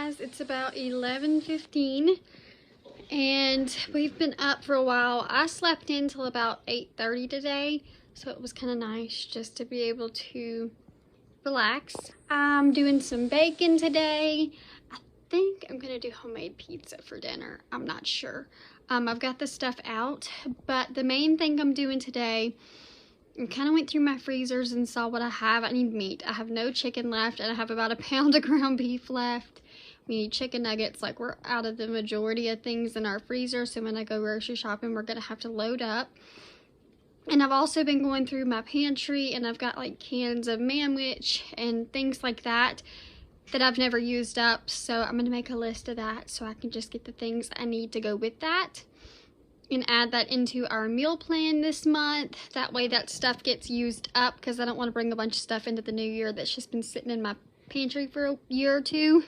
guys, it's about 11:15 and we've been up for a while. I slept in till about 8:30 today, so it was kind of nice just to be able to relax. I'm doing some bacon today. I think I'm gonna do homemade pizza for dinner. I'm not sure. I've got the stuff out, but the main thing I'm doing today, I kind of went through my freezers and saw what I have. I need meat. I have no chicken left, and I have about a pound of ground beef left. We need chicken nuggets. Like, we're out of the majority of things in our freezer, so when I go grocery shopping, we're gonna have to load up. And I've also been going through my pantry, and I've got like cans of Manwich and things like that that I've never used up, so I'm gonna make a list of that so I can just get the things I need to go with that and add that into our meal plan this month. That way that stuff gets used up, because I don't want to bring a bunch of stuff into the new year that's just been sitting in my pantry for a year or two.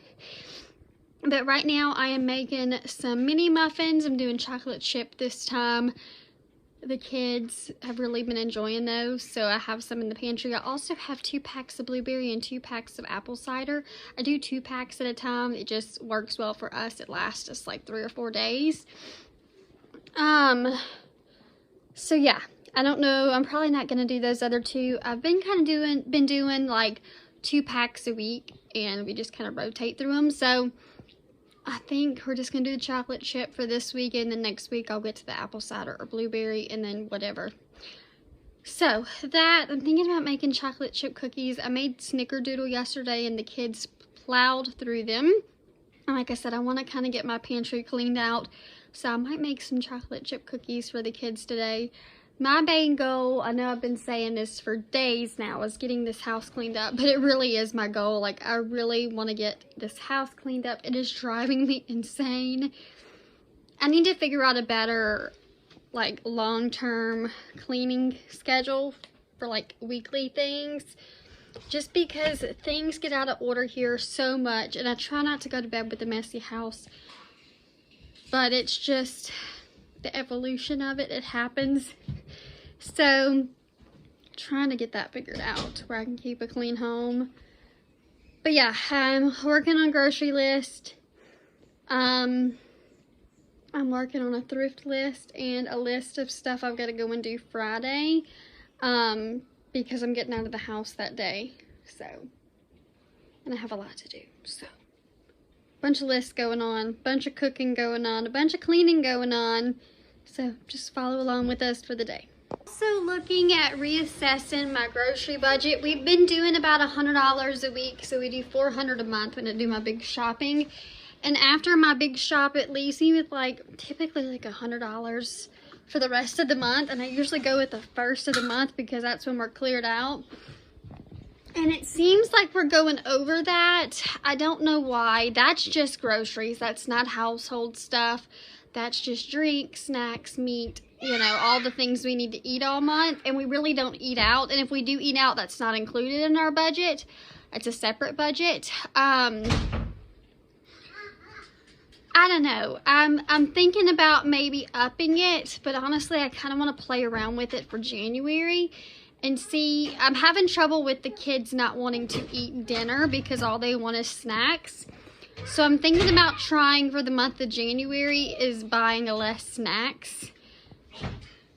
But right now I am making some mini muffins. I'm doing chocolate chip this time. The kids have really been enjoying those, so I have some in the pantry. I also have 2 packs of blueberry and 2 packs of apple cider. I do 2 packs at a time. It just works well for us. It lasts us like 3 or 4 days. So yeah, I don't know. I'm probably not gonna do those other 2. I've been kind of doing like 2 packs a week, and we just kind of rotate through them. So I think we're just gonna do the chocolate chip for this week, and then next week I'll get to the apple cider or blueberry, and then whatever. So that, I'm thinking about making chocolate chip cookies. I made snickerdoodle yesterday, and the kids plowed through them. And like I said, I want to kind of get my pantry cleaned out, so I might make some chocolate chip cookies for the kids today. My main goal, I know I've been saying this for days now, is getting this house cleaned up, but it really is my goal. Like, I really want to get this house cleaned up. It is driving me insane. I need to figure out a better, like, long-term cleaning schedule for, like, weekly things, just because things get out of order here so much, and I try not to go to bed with a messy house, but it's just the evolution of it. It happens. So trying to get that figured out where I can keep a clean home. But yeah, I'm working on a grocery list. I'm working on a thrift list and a list of stuff I've got to go and do Friday, because I'm getting out of the house that day. So, and I have a lot to do. So, bunch of lists going on, bunch of cooking going on, a bunch of cleaning going on. So just follow along with us for the day. So looking at reassessing my grocery budget, we've been doing about $100 a week, so we do $400 a month when I do my big shopping. And after my big shop, it leaves me with like typically like $100 for the rest of the month, and I usually go with the first of the month because that's when we're cleared out. And it seems like we're going over that. I don't know why. That's just groceries. That's not household stuff. That's just drinks, snacks, meat, you know, all the things we need to eat all month. And we really don't eat out. And if we do eat out, that's not included in our budget. It's a separate budget. I don't know. I'm thinking about maybe upping it, but honestly, I kind of want to play around with it for January and see. I'm having trouble with the kids not wanting to eat dinner because all they want is snacks. So I'm thinking about trying for the month of January is buying less snacks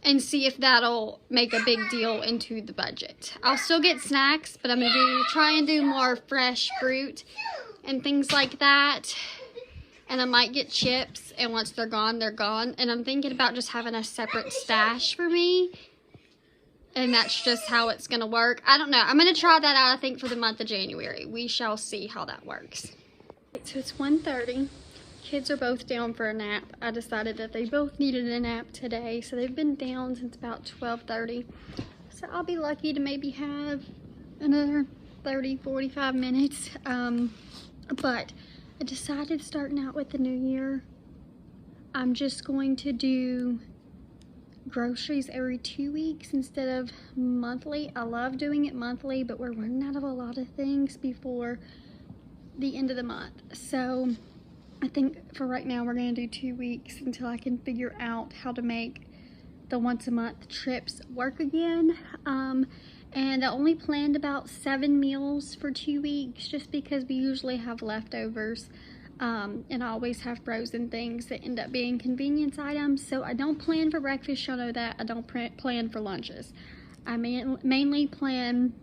and see if that'll make a big deal into the budget. I'll still get snacks, but I'm going to try and do more fresh fruit and things like that. And I might get chips, and once they're gone, they're gone. And I'm thinking about just having a separate stash for me. And that's just how it's going to work. I don't know. I'm going to try that out, I think, for the month of January. We shall see how that works. So it's 1:30. Kids are both down for a nap. I decided that they both needed a nap today. So they've been down since about 12:30. So I'll be lucky to maybe have another 30, 45 minutes. But I decided starting out with the new year, I'm just going to do groceries every 2 weeks instead of monthly. I love doing it monthly, but we're running out of a lot of things before the end of the month. So I think for right now we're going to do 2 weeks until I can figure out how to make the once a month trips work again. And I only planned about 7 meals for 2 weeks just because we usually have leftovers. And I always have frozen things that end up being convenience items. So I don't plan for breakfast, y'all know that. I don't plan for lunches. I mainly plan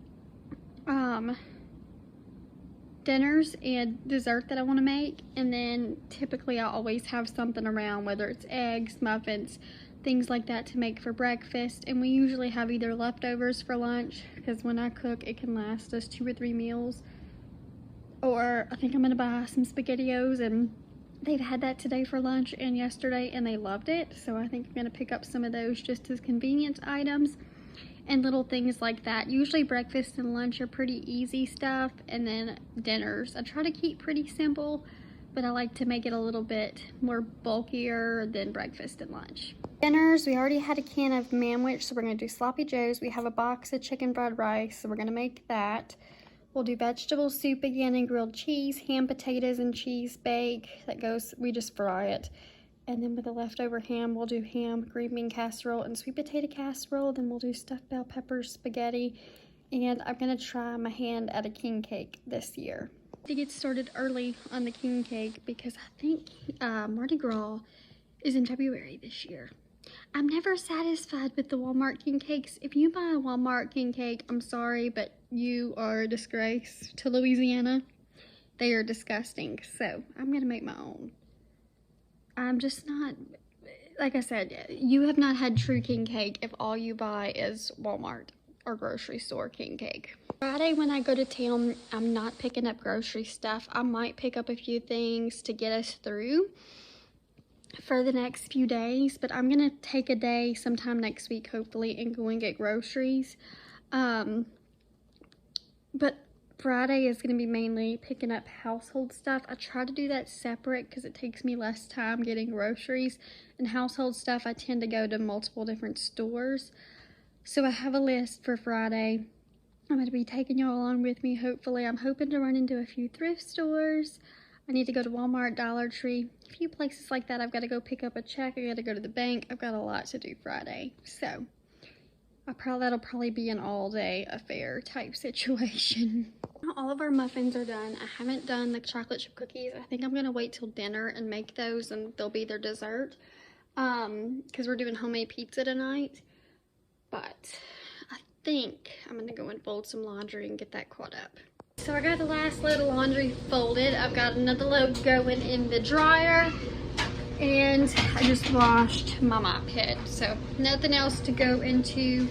dinners and dessert that I want to make, and then typically I always have something around, whether it's eggs, muffins, things like that to make for breakfast. And we usually have either leftovers for lunch, because when I cook it can last us 2 or 3 meals, or I think I'm gonna buy some SpaghettiOs, and they've had that today for lunch and yesterday and they loved it, so I think I'm gonna pick up some of those just as convenience items and little things like that. Usually breakfast and lunch are pretty easy stuff, and then dinners I try to keep pretty simple, but I like to make it a little bit more bulkier than breakfast and lunch. Dinners, we already had a can of Manwich, so we're gonna do Sloppy Joe's. We have a box of chicken fried rice, so we're gonna make that. We'll do vegetable soup again and grilled cheese, ham, potatoes, and cheese bake. That goes, we just fry it. And then with the leftover ham, we'll do ham, green bean casserole, and sweet potato casserole. Then we'll do stuffed bell peppers, spaghetti, and I'm gonna try my hand at a king cake this year. To get started early on the king cake because I think Mardi Gras is in February this year. I'm never satisfied with the Walmart king cakes. If you buy a Walmart king cake, I'm sorry, but you are a disgrace to Louisiana. They are disgusting, so I'm gonna make my own. I'm just not, like I said, you have not had true king cake if all you buy is Walmart or grocery store king cake. Friday when I go to town, I'm not picking up grocery stuff. I might pick up a few things to get us through for the next few days, but I'm gonna take a day sometime next week hopefully and go and get groceries. But Friday is going to be mainly picking up household stuff. I try to do that separate because it takes me less time getting groceries. And household stuff, I tend to go to multiple different stores. So I have a list for Friday. I'm going to be taking y'all along with me, hopefully. I'm hoping to run into a few thrift stores. I need to go to Walmart, Dollar Tree, a few places like that. I've got to go pick up a check. I got to go to the bank. I've got a lot to do Friday. So that'll probably be an all-day affair type situation. All of our muffins are done. I haven't done the chocolate chip cookies. I think I'm gonna wait till dinner and make those, and they'll be their dessert. Because we're doing homemade pizza tonight. But I think I'm gonna go and fold some laundry and get that caught up. So I got the last load of laundry folded. I've got another load going in the dryer. And I just washed my mop head. So nothing else to go into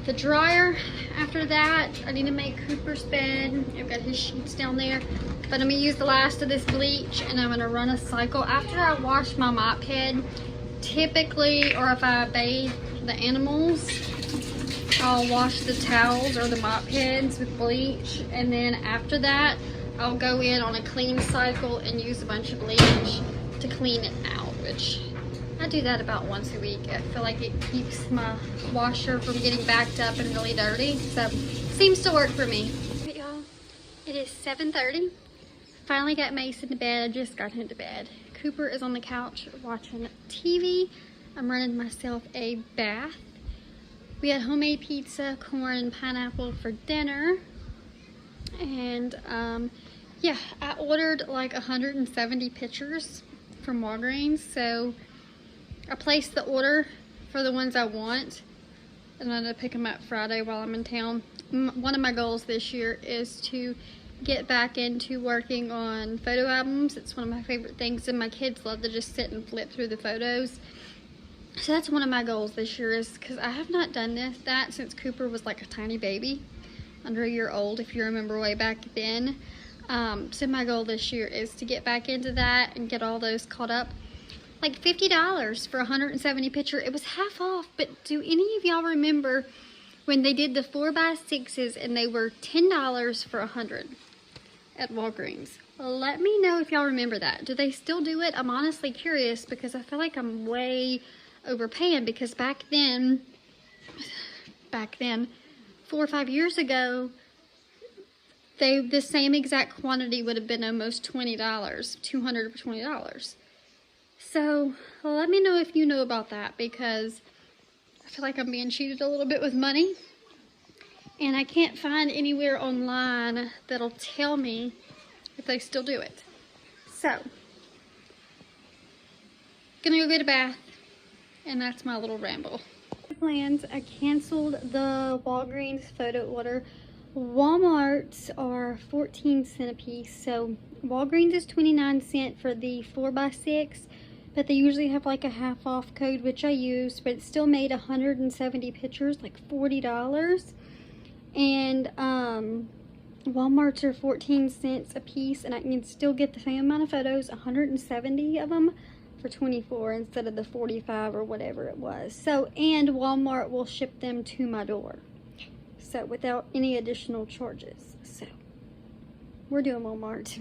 the dryer. After that, I need to make Cooper's bed. I've got his sheets down there. But I'm gonna use the last of this bleach and I'm gonna run a cycle. After I wash my mop head, typically, or if I bathe the animals, I'll wash the towels or the mop heads with bleach. And then after that, I'll go in on a clean cycle and use a bunch of bleach to clean it out, which I do that about once a week. I feel like it keeps my washer from getting backed up and really dirty, so seems to work for me. But y'all, it is 7:30. Finally got Mason to bed. I just got him to bed. Cooper is on the couch watching TV. I'm running myself a bath. We had homemade pizza, corn, and pineapple for dinner. And yeah, I ordered like 170 pitchers from Walgreens, so I placed the order for the ones I want, and I'm gonna pick them up Friday while I'm in town. One of my goals this year is to get back into working on photo albums. It's one of my favorite things, and my kids love to just sit and flip through the photos. So that's one of my goals this year, is because I have not done that since Cooper was like a tiny baby, under a year old, if you remember way back then. So my goal this year is to get back into that and get all those caught up. Like $50 for 170 picture. It was half off, but do any of y'all remember when they did the 4x6s and they were $10 for 100 at Walgreens? Let me know if y'all remember that. Do they still do it? I'm honestly curious because I feel like I'm way overpaying, because back then 4 or 5 years ago, the same exact quantity would have been almost $20, 200 for $20. So let me know if you know about that, because I feel like I'm being cheated a little bit with money, and I can't find anywhere online that'll tell me if they still do it. So, gonna go get a bath, and that's my little ramble. Plans. I canceled the Walgreens photo order. Walmart's are 14 cents a piece, so Walgreens is 29 cents for the 4x6, but they usually have like a half off code, which I used, but it still made 170 pictures, like $40. And Walmart's are 14 cents a piece, and I can still get the same amount of photos, 170 of them, for 24 instead of the 45 or whatever it was. So, and Walmart will ship them to my door, so without any additional charges. So we're doing Walmart.